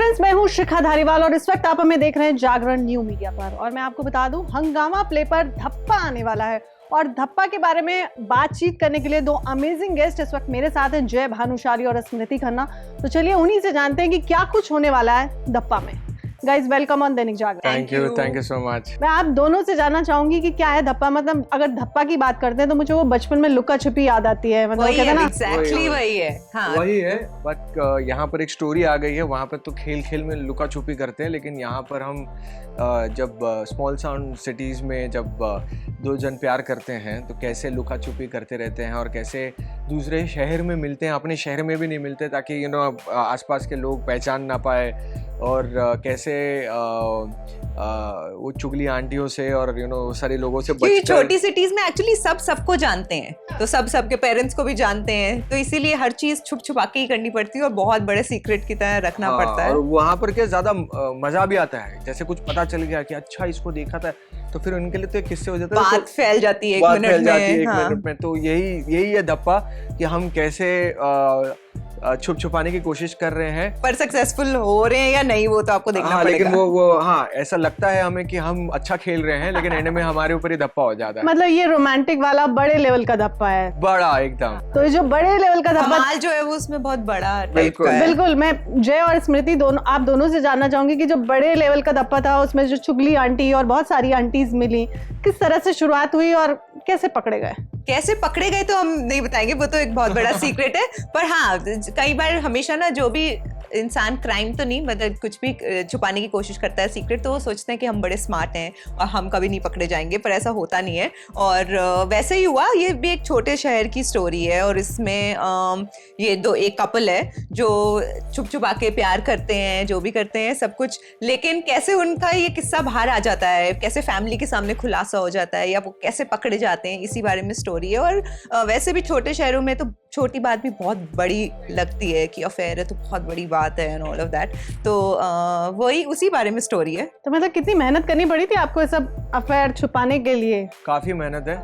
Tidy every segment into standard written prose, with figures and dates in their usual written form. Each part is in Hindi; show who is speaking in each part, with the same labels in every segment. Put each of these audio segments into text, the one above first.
Speaker 1: फ्रेंड्स, मैं हूँ शिखा धारीवाल और इस वक्त आप हमें देख रहे हैं जागरण न्यू मीडिया पर। और मैं आपको बता दूं, हंगामा प्ले पर धप्पा आने वाला है और धप्पा के बारे में बातचीत करने के लिए दो अमेजिंग गेस्ट इस वक्त मेरे साथ हैं, जय भानुशाली और स्मृति खन्ना। तो चलिए उन्हीं से जानते हैं कि क्या कुछ होने वाला है धप्पा में। Guys, welcome on Dainik Jagran.
Speaker 2: Thank you so much.
Speaker 1: मैं आप दोनों से जानना चाहूंगी कि क्या है धप्पा। मतलब अगर धप्पा की बात करते हैं तो मुझे वो बचपन में लुका छुपी याद आती है। मतलब कहते हैं ना,
Speaker 3: एग्जैक्टली वही है। हाँ,
Speaker 2: वही है, बट यहाँ पर एक स्टोरी आ गई है। वहाँ पर तो खेल खेल में लुका छुपी करते हैं, लेकिन यहाँ पर हम जब स्मॉल टाउन सिटीज़ में जब दो जन प्यार करते हैं तो कैसे लुका छुपी करते रहते हैं और कैसे दूसरे शहर में मिलते हैं, अपने शहर में भी नहीं मिलते ताकि आसपास के लोग पहचान ना पाए, और कैसे वो चुगली आंटियों से और सारे लोगों से
Speaker 3: क्योंकि छोटी सिटीज में एक्चुअली सबको जानते हैं, तो सबके पेरेंट्स को भी जानते हैं, तो इसीलिए हर चीज छुप छुपा के ही करनी पड़ती है और बहुत बड़े सीक्रेट की तरह रखना पड़ता है।
Speaker 2: और वहाँ पर क्या ज्यादा मजा भी आता है, जैसे कुछ पता चल गया कि अच्छा इसको देखा था, तो फिर उनके लिए तो एक किस्से हो जाते हैं,
Speaker 3: बात फैल जाती है एक मिनट में।
Speaker 2: तो यही है धप्पा कि हम कैसे छुप छुपाने की कोशिश कर रहे हैं,
Speaker 3: पर सक्सेसफुल हो रहे हैं या नहीं वो तो आपको देखना पड़ेगा।
Speaker 2: लेकिन वो ऐसा लगता है हमें कि हम अच्छा खेल रहे हैं, लेकिन एंड में हमारे ऊपर ही धप्पा हो जाता है।
Speaker 1: मतलब ये रोमांटिक वाला बड़े लेवल का धप्पा है,
Speaker 2: बड़ा एकदम।
Speaker 1: तो जो बड़े लेवल का धप्पा
Speaker 3: जो है वो उसमें बहुत बड़ा टाइप का है।
Speaker 1: बिल्कुल। मैं जय और स्मृति आप दोनों से जानना चाहूंगी कि जो बड़े लेवल का धप्पा था उसमें जो चुगली आंटी और बहुत सारी आंटीज मिली, किस तरह से शुरुआत हुई और कैसे पकड़े गए
Speaker 3: तो हम नहीं बताएंगे, वो तो एक बहुत बड़ा सीक्रेट है। पर हाँ, कई बार हमेशा ना जो भी इंसान क्राइम तो नहीं, मतलब कुछ भी छुपाने की कोशिश करता है सीक्रेट, तो वो सोचते हैं कि हम बड़े स्मार्ट हैं और हम कभी नहीं पकड़े जाएंगे, पर ऐसा होता नहीं है। और वैसे ही हुआ। ये भी एक छोटे शहर की स्टोरी है और इसमें ये एक कपल है जो छुप छुपा के प्यार करते हैं, जो भी करते हैं सब कुछ, लेकिन कैसे उनका ये किस्सा बाहर आ जाता है, कैसे फैमिली के सामने खुलासा हो जाता है या वो कैसे पकड़े जाते हैं, इसी बारे में स्टोरी है। और वैसे भी छोटे शहरों में तो छोटी बात भी बहुत बड़ी लगती है कि अफेयर है तो बहुत बड़ी बात है एंड ऑल ऑफ दैट, तो वही उसी बारे में स्टोरी है। तो
Speaker 1: मतलब कितनी मेहनत करनी पड़ी थी आपको ये सब अफेयर छुपाने के लिए?
Speaker 2: काफी मेहनत है।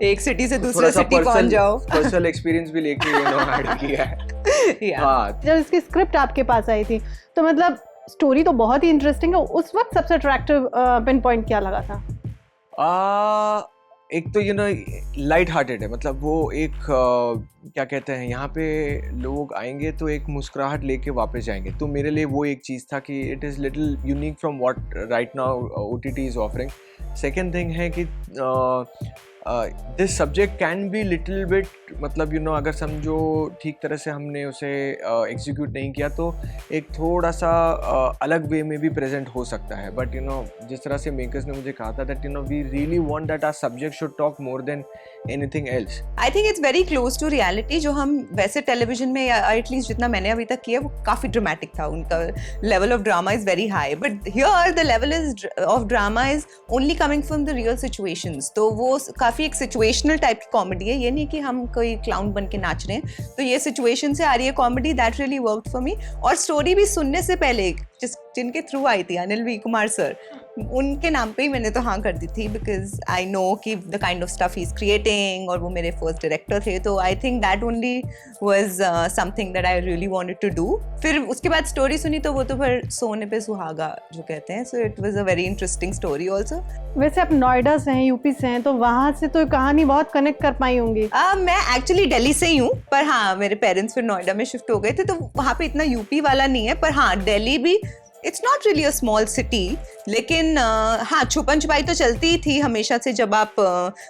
Speaker 3: एक सिटी से दूसरे सिटी पहुंच जाओ,
Speaker 2: पर्सनल एक्सपीरियंस भी लेके ऐड किया है। हाँ,
Speaker 1: जब इसकी स्क्रिप्ट आपके पास आई थी तो मतलब स्टोरी तो बहुत ही इंटरेस्टिंग है, उस वक्त सबसे अट्रैक्टिव पिन पॉइंट क्या लगा था?
Speaker 2: एक तो लाइट हार्टेड है, मतलब वो एक क्या कहते हैं, यहाँ पे लोग आएंगे तो एक मुस्कुराहट लेके वापस जाएंगे, तो मेरे लिए वो एक चीज़ था कि it is little unique from what right now OTT is offering. Second thing है कि this subject can be little bit, मतलब अगर समझो ठीक तरह से हमने उसे एग्जीक्यूट नहीं किया तो एक थोड़ा सा अलग वे में भी प्रेजेंट हो सकता है। बट जिस तरह से मेकर्स ने मुझे कहा था that we really want that our subject should talk more than anything else.
Speaker 3: I think it's very close to reality. जो हम वैसे टेलीविजन में या एटलीस्ट जितना मैंने अभी तक किया वो काफ़ी ड्रामेटिक था, उनका level of drama is very high, but here the level of drama is only coming from the real situations. तो वो काफ़ी एक सिचुएशनल टाइप की कॉमेडी है, ये नहीं कि हम कोई क्लाउन बन के नाच रहे हैं, तो ये सिचुएशन से आ रही है comedy, that really worked for me. और स्टोरी भी सुनने से पहले जिनके थ्रू आई थी, अनिल वी कुमार सर, उनके नाम पे ही मैंने तो हाँ कर दी थी, बिकॉज आई नो कि the kind of stuff he is creating, और वो मेरे फर्स्ट डायरेक्टर थे, तो I think that only was something that I really wanted to do. फिर उसके बाद स्टोरी सुनी तो वो तो फिर सोने पे सुहागा जो कहते हैं, so it was a very interesting story also.
Speaker 1: वैसे आप नोएडा से हैं, यूपी से हैं, तो वहाँ से तो कहानी बहुत कनेक्ट कर पाई होंगी।
Speaker 3: मैं एक्चुअली दिल्ली से ही हूँ, पर हाँ मेरे पेरेंट्स फिर नोएडा में शिफ्ट हो गए थे, तो वहाँ पे इतना यूपी वाला नहीं है, पर हाँ दिल्ली भी it's not really a small city, लेकिन हाँ छुपन छुपाई तो चलती ही थी हमेशा से। जब आप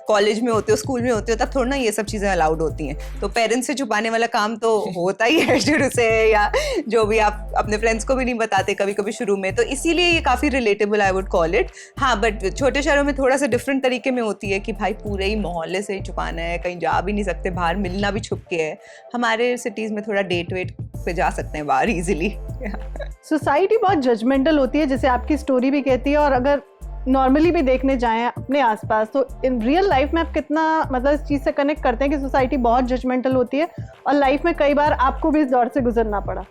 Speaker 3: कॉलेज में होते हो, स्कूल में होते हो, तब थोड़ा ना ये सब चीज़ें अलाउड होती हैं, तो पेरेंट्स से छुपाने वाला काम तो होता ही है शुरू से, या जो भी आप अपने फ्रेंड्स को भी नहीं बताते कभी कभी शुरू में, तो इसीलिए ये काफ़ी relatable I would call it. हाँ, बट छोटे शहरों में थोड़ा सा डिफरेंट तरीके में होती है कि भाई पूरे ही मोहल्ले से ही छुपाना है, कहीं जा भी नहीं सकते, बाहर मिलना भी छुप के है। हमारे सिटीज़ में थोड़ा डेट वेट पे जा सकते हैं बाहर ईजिली।
Speaker 1: सोसाइटी बहुत जजमेंटल होती है, जैसे आपकी स्टोरी भी कहती है, और अगर नॉर्मली भी देखने जाएं अपने आसपास, तो इन रियल लाइफ में आप कितना मतलब इस चीज़ से कनेक्ट करते हैं कि सोसाइटी बहुत जजमेंटल होती है, और लाइफ में कई बार आपको भी इस दौर से गुजरना पड़ा?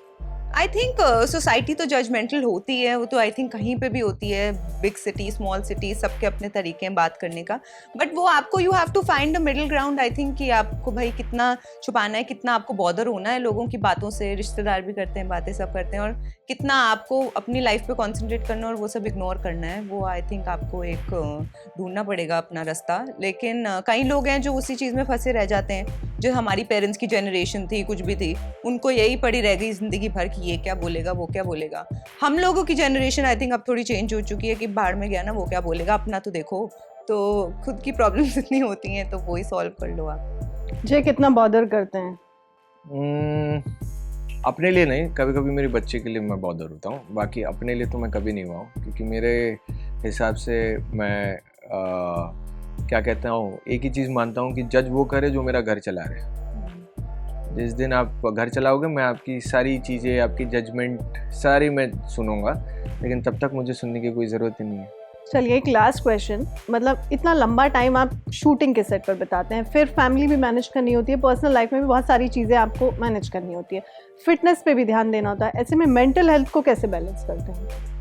Speaker 3: आई थिंक सोसाइटी तो जजमेंटल होती है, वो तो आई थिंक कहीं पे भी होती है, बिग सिटी स्मॉल सिटी सबके अपने तरीके हैं बात करने का, बट वो आपको you have to find a middle ground. I think कि आपको भाई कितना छुपाना है, कितना आपको बॉदर होना है लोगों की बातों से, रिश्तेदार भी करते हैं बातें सब करते हैं, और कितना आपको अपनी लाइफ पे कॉन्सेंट्रेट करना और वो सब इग्नोर करना है, वो आई थिंक आपको एक ढूंढना पड़ेगा अपना रास्ता। लेकिन कई लोग हैं जो उसी चीज़ में फंसे रह जाते हैं, जो हमारी पेरेंट्स की जनरेशन थी, कुछ भी थी, उनको यही पड़ी रह गई ज़िंदगी भर कि ये क्या बोलेगा वो क्या बोलेगा। हम लोगों की जनरेशन आई थिंक अब थोड़ी चेंज हो चुकी है कि बाहर में गया ना वो क्या बोलेगा, अपना तो देखो, तो खुद की प्रॉब्लम्स इतनी होती हैं तो वो ही सॉल्व कर लो आप।
Speaker 1: जे कितना बॉदर करते हैं?
Speaker 2: अपने लिए नहीं, कभी कभी मेरे बच्चे के लिए मैं बॉदर होता हूँ, बाकी अपने लिए तो मैं कभी नहीं हुआ हूँ, क्योंकि मेरे हिसाब से मैं क्या कहता हूँ, एक ही चीज़ मानता हूँ कि जज वो करे जो मेरा घर चला रहे। जिस दिन आप घर चलाओगे मैं आपकी सारी चीज़ें, आपकी जजमेंट सारी मैं सुनूंगा, लेकिन तब तक मुझे सुनने की कोई ज़रूरत ही नहीं है।
Speaker 1: चलिए एक लास्ट क्वेश्चन, मतलब इतना लंबा टाइम आप शूटिंग के सेट पर बिताते हैं, फिर फैमिली भी मैनेज करनी होती है, पर्सनल लाइफ में भी बहुत सारी चीज़ें आपको मैनेज करनी होती है, फिटनेस पे भी ध्यान देना होता है, ऐसे में मेंटल हेल्थ को कैसे बैलेंस करते हैं?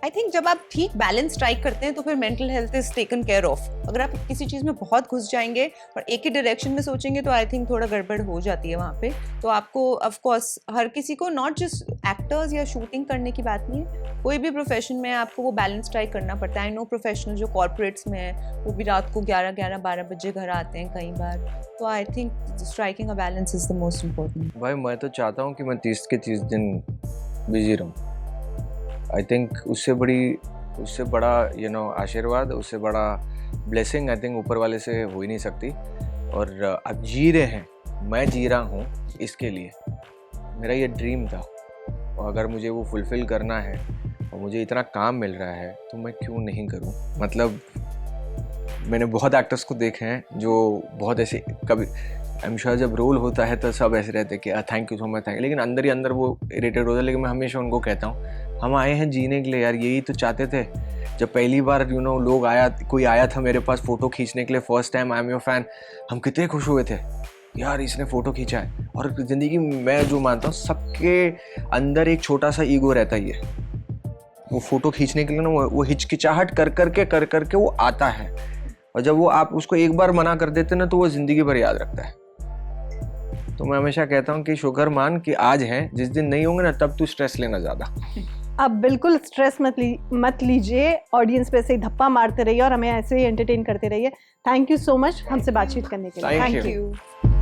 Speaker 3: आई थिंक जब आप ठीक बैलेंस स्ट्राइक करते हैं तो फिर mental health is taken care of. अगर आप किसी चीज़ में बहुत घुस जाएंगे और एक ही डायरेक्शन में सोचेंगे तो आई थिंक थोड़ा गड़बड़ हो जाती है वहाँ पे। तो आपको ऑफ कोर्स हर किसी को, नॉट जस्ट एक्टर्स या शूटिंग करने की बात नहीं है, कोई भी प्रोफेशन में आपको वो बैलेंस स्ट्राइक करना पड़ता है। आई नो प्रोफेशनल जो कॉर्पोरेट्स में है वो भी रात को 11-12 बजे घर आते हैं कई बार, तो I think striking a balance is the most important.
Speaker 2: भाई मैं तो चाहता हूँ कि मैं 30 के 30 दिन बिजी रहूँ। आई थिंक उससे बड़ा आशीर्वाद, उससे बड़ा ब्लेसिंग आई थिंक ऊपर वाले से हो ही नहीं सकती। और अब जी रहे हैं, मैं जी रहा हूँ इसके लिए, मेरा ये ड्रीम था, और अगर मुझे वो फुलफ़िल करना है और मुझे इतना काम मिल रहा है तो मैं क्यों नहीं करूँ। मतलब मैंने बहुत एक्टर्स को देखे हैं जो बहुत ऐसे, कभी आई एम श्योर जब रोल होता है तो सब ऐसे रहते हैं कि thank you so much, thank you, लेकिन अंदर ही अंदर वो इरिटेट होता है। लेकिन मैं हमेशा उनको कहता हूँ हम आए हैं जीने के लिए यार, यही तो चाहते थे। जब पहली बार कोई आया था मेरे पास फ़ोटो खींचने के लिए, first time I am your fan, हम कितने खुश हुए थे यार इसने फ़ोटो खींचा है। और ज़िंदगी मैं जो मानता हूँ सबके अंदर एक छोटा सा ईगो रहता ही है, वो फ़ोटो खींचने के लिए ना वो हिचकिचाहट कर करके वो आता है, और जब वो आप उसको एक बार मना कर देते ना तो वो ज़िंदगी भर याद रखता है। तो मैं हमेशा कहता हूँ कि शुक्र मान कि आज हैं, जिस दिन नहीं होंगे ना तब तू स्ट्रेस लेना ज़्यादा।
Speaker 1: आप बिल्कुल स्ट्रेस मत लीजिए, ऑडियंस पे ऐसे ही धप्पा मारते रहिए और हमें ऐसे ही एंटरटेन करते रहिए। थैंक यू सो मच हमसे बातचीत करने के लिए।
Speaker 2: Thank you.